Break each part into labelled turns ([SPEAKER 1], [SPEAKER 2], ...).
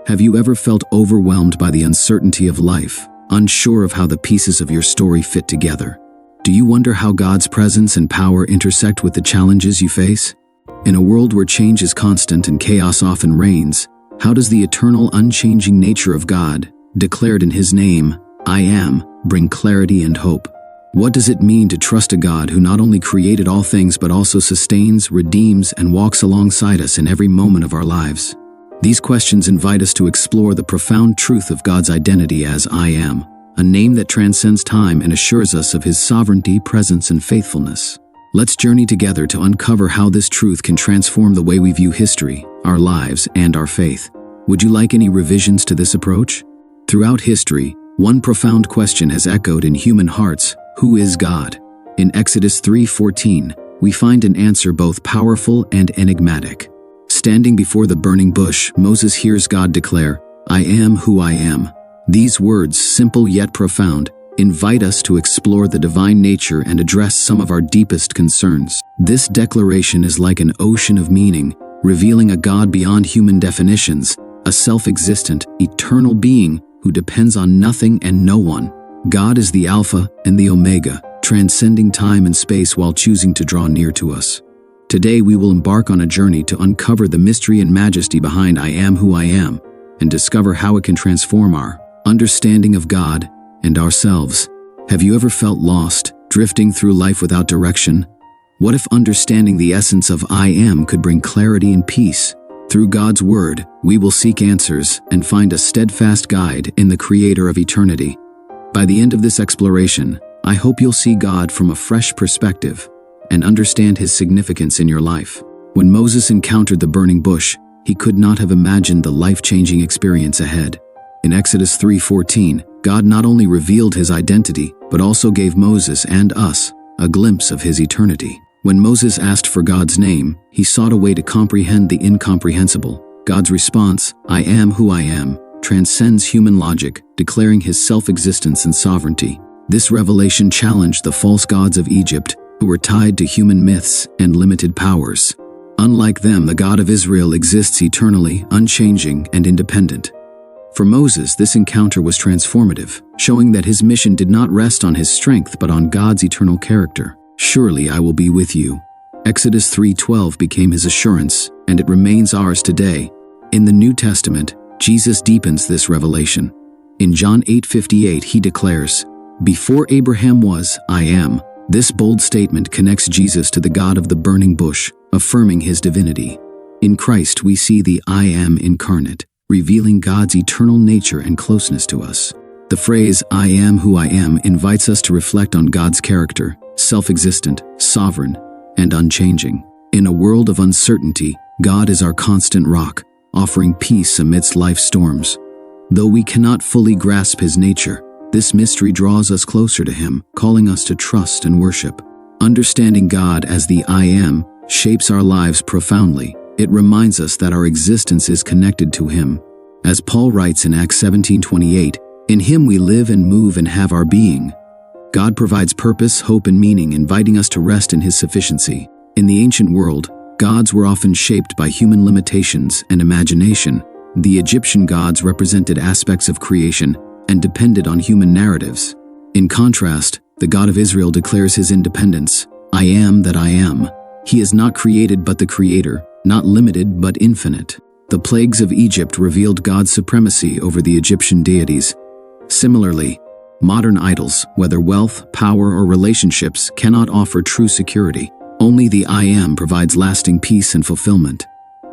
[SPEAKER 1] Have you ever felt overwhelmed by the uncertainty of life, unsure of how the pieces of your story fit together? Do you wonder how God's presence and power intersect with the challenges you face? In a world where change is constant and chaos often reigns, how does the eternal, unchanging nature of God, declared in His name, I Am, bring clarity and hope? What does it mean to trust a God who not only created all things but also sustains, redeems, and walks alongside us in every moment of our lives? These questions invite us to explore the profound truth of God's identity as I Am, a name that transcends time and assures us of His sovereignty, presence, and faithfulness. Let's journey together to uncover how this truth can transform the way we view history, our lives, and our faith. Would you like any revisions to this approach? Throughout history, one profound question has echoed in human hearts: who is God? In Exodus 3:14, we find an answer both powerful and enigmatic. Standing before the burning bush, Moses hears God declare, I am who I am. These words, simple yet profound, invite us to explore the divine nature and address some of our deepest concerns. This declaration is like an ocean of meaning, revealing a God beyond human definitions, a self-existent, eternal being who depends on nothing and no one. God is the Alpha and the Omega, transcending time and space while choosing to draw near to us. Today we will embark on a journey to uncover the mystery and majesty behind I Am Who I Am, and discover how it can transform our understanding of God and ourselves. Have you ever felt lost, drifting through life without direction? What if understanding the essence of I Am could bring clarity and peace? Through God's Word, we will seek answers and find a steadfast guide in the Creator of eternity. By the end of this exploration, I hope you'll see God from a fresh perspective and understand His significance in your life. When Moses encountered the burning bush, he could not have imagined the life-changing experience ahead. In Exodus 3:14, God not only revealed His identity, but also gave Moses and us a glimpse of His eternity. When Moses asked for God's name, he sought a way to comprehend the incomprehensible. God's response, I am who I am, transcends human logic, declaring His self-existence and sovereignty. This revelation challenged the false gods of Egypt, who were tied to human myths and limited powers. Unlike them, the God of Israel exists eternally, unchanging, and independent. For Moses, this encounter was transformative, showing that his mission did not rest on his strength but on God's eternal character. Surely I will be with you. Exodus 3:12 became his assurance, and it remains ours today. In the New Testament, Jesus deepens this revelation. In John 8:58, He declares, Before Abraham was, I am. This bold statement connects Jesus to the God of the burning bush, affirming His divinity. In Christ, we see the I Am incarnate, revealing God's eternal nature and closeness to us. The phrase, I am who I am, invites us to reflect on God's character, self-existent, sovereign, and unchanging. In a world of uncertainty, God is our constant rock, offering peace amidst life's storms. Though we cannot fully grasp His nature, this mystery draws us closer to Him, calling us to trust and worship. Understanding God as the I Am shapes our lives profoundly. It reminds us that our existence is connected to Him. As Paul writes in Acts 17:28, in Him we live and move and have our being. God provides purpose, hope, and meaning, inviting us to rest in His sufficiency. In the ancient world, gods were often shaped by human limitations and imagination. The Egyptian gods represented aspects of creation and depended on human narratives. In contrast, the God of Israel declares His independence. I am that I am. He is not created but the Creator, not limited but infinite. The plagues of Egypt revealed God's supremacy over the Egyptian deities. Similarly, modern idols, whether wealth, power, or relationships, cannot offer true security. Only the I Am provides lasting peace and fulfillment.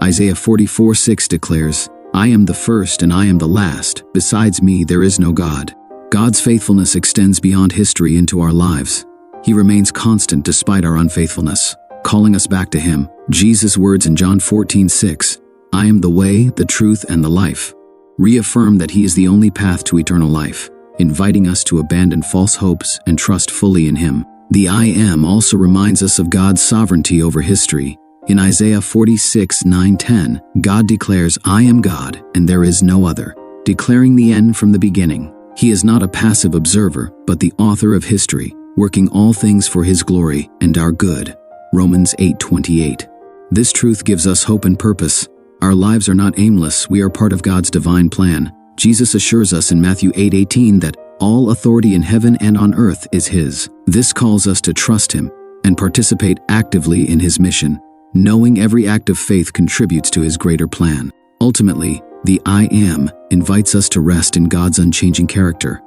[SPEAKER 1] Isaiah 44:6 declares, I am the first and I am the last. Besides me, there is no God. God's faithfulness extends beyond history into our lives. He remains constant despite our unfaithfulness, calling us back to Him. Jesus' words in John 14:6, I am the way, the truth, and the life, reaffirm that He is the only path to eternal life, inviting us to abandon false hopes and trust fully in Him. The I Am also reminds us of God's sovereignty over history. In Isaiah 46:9-10, God declares, I am God, and there is no other, declaring the end from the beginning. He is not a passive observer, but the author of history, working all things for His glory and our good. Romans 8:28. This truth gives us hope and purpose. Our lives are not aimless, we are part of God's divine plan. Jesus assures us in Matthew 8:18 that all authority in heaven and on earth is His. This calls us to trust Him and participate actively in His mission, knowing every act of faith contributes to His greater plan. Ultimately, the I Am invites us to rest in God's unchanging character.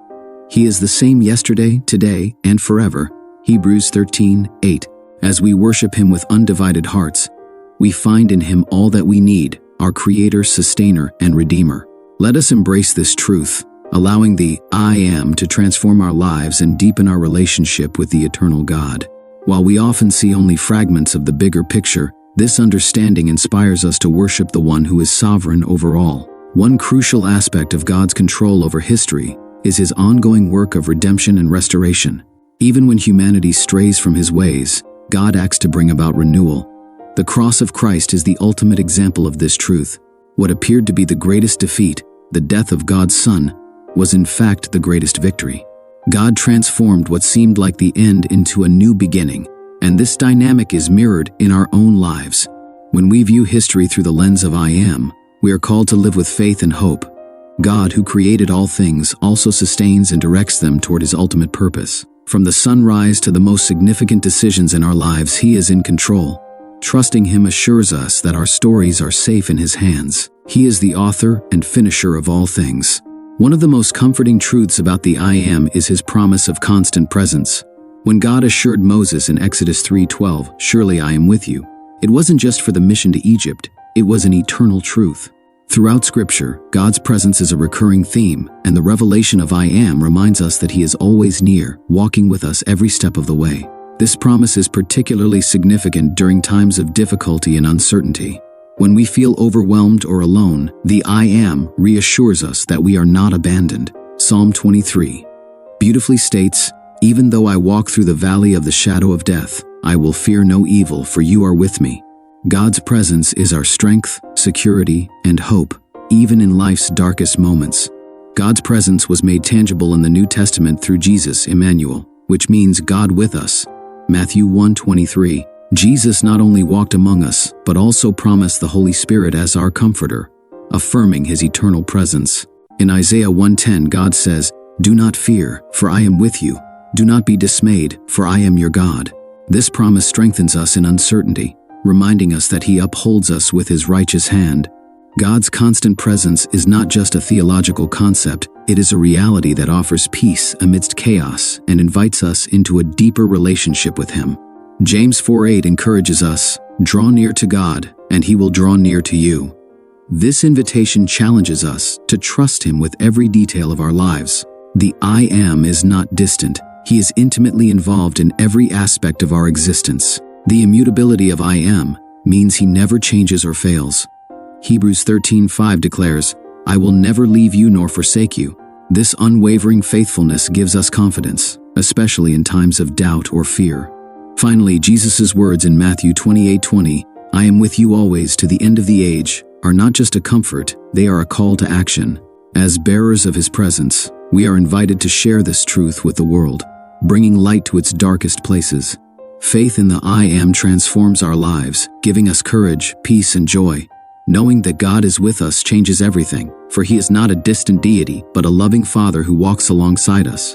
[SPEAKER 1] He is the same yesterday, today, and forever. Hebrews 13:8. As we worship Him with undivided hearts, we find in Him all that we need, our Creator, Sustainer, and Redeemer. Let us embrace this truth, allowing the I Am to transform our lives and deepen our relationship with the eternal God. While we often see only fragments of the bigger picture, this understanding inspires us to worship the one who is sovereign over all. One crucial aspect of God's control over history is His ongoing work of redemption and restoration. Even when humanity strays from His ways, God acts to bring about renewal. The cross of Christ is the ultimate example of this truth. What appeared to be the greatest defeat, the death of God's Son, was in fact the greatest victory. God transformed what seemed like the end into a new beginning, and this dynamic is mirrored in our own lives. When we view history through the lens of I Am, we are called to live with faith and hope. God, who created all things, also sustains and directs them toward His ultimate purpose. From the sunrise to the most significant decisions in our lives, He is in control. Trusting Him assures us that our stories are safe in His hands. He is the author and finisher of all things. One of the most comforting truths about the I Am is His promise of constant presence. When God assured Moses in Exodus 3:12, "Surely I am with you," it wasn't just for the mission to Egypt, it was an eternal truth. Throughout Scripture, God's presence is a recurring theme, and the revelation of I Am reminds us that He is always near, walking with us every step of the way. This promise is particularly significant during times of difficulty and uncertainty. When we feel overwhelmed or alone, the I Am reassures us that we are not abandoned. Psalm 23 beautifully states, "Even though I walk through the valley of the shadow of death, I will fear no evil, for you are with me." God's presence is our strength, security, and hope, even in life's darkest moments. God's presence was made tangible in the New Testament through Jesus, Emmanuel, which means God with us. Matthew 1:23. Jesus not only walked among us, but also promised the Holy Spirit as our comforter, affirming His eternal presence. In Isaiah 1:10, God says, "Do not fear, for I am with you. Do not be dismayed, for I am your God." This promise strengthens us in uncertainty, reminding us that He upholds us with His righteous hand. God's constant presence is not just a theological concept, it is a reality that offers peace amidst chaos and invites us into a deeper relationship with Him. James 4:8 encourages us, "Draw near to God, and He will draw near to you." This invitation challenges us to trust Him with every detail of our lives. The I Am is not distant. He is intimately involved in every aspect of our existence. The immutability of I Am means He never changes or fails. Hebrews 13:5 declares, "I will never leave you nor forsake you." This unwavering faithfulness gives us confidence, especially in times of doubt or fear. Finally, Jesus' words in Matthew 28:20, "I am with you always to the end of the age," are not just a comfort, they are a call to action. As bearers of His presence, we are invited to share this truth with the world, bringing light to its darkest places. Faith in the I Am transforms our lives, giving us courage, peace, and joy. Knowing that God is with us changes everything, for He is not a distant deity, but a loving Father who walks alongside us.